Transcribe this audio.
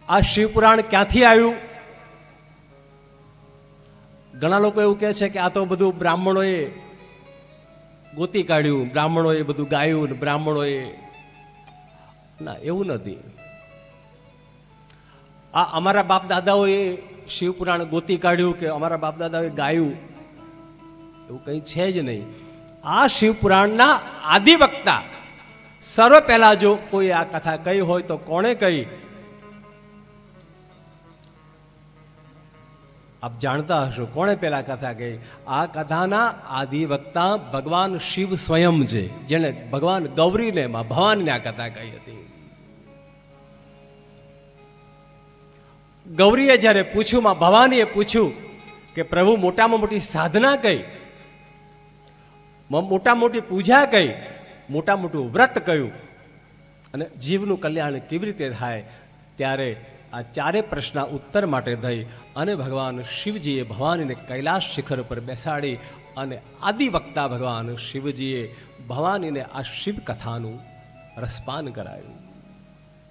આ શિવપુરાણ ક્યાંથી આવ્યું? ઘણા લોકો એવું કહે છે કે આ તો બધું બ્રાહ્મણોએ ગોતી કાઢ્યું, બ્રાહ્મણોએ બધું ગાયું, બ્રાહ્મણોએ. ના, એવું નથી. આ અમારા બાપ દાદાઓએ શિવપુરાણ ગોતી કાઢ્યું કે અમારા બાપ દાદાઓએ ગાયું, એવું કંઈ છે જ નહીં. આ શિવપુરાણના આદિવક્તા સર્વ પહેલા જો કોઈ આ કથા કહી હોય તો કોણે કહી? આપ જાણતા હશો કોણે પેલા કથા કહી? આ કથાના આદિવક્તા ભગવાન શિવ સ્વયં છે, જેને ભગવાન ગૌરીને માં ભવાનીને આ કથા કહી હતી. ગૌરીએ જ્યારે પૂછ્યું, માં ભવાનીએ પૂછ્યું કે પ્રભુ મોટામાં મોટી સાધના કઈ, મોટા મોટી પૂજા કઈ, મોટા મોટું વ્રત કયું, અને જીવનું કલ્યાણ કેવી રીતે થાય? ત્યારે આ ચારે પ્રશ્ન ઉત્તર માટે થઈ અને ભગવાન શિવજીએ ભવાનીને કૈલાસ શિખર પર બેસાડી અને આદિવક્તા ભગવાન શિવજીએ ભવાનીને આ શિવ કથાનું રસપાન કરાયું.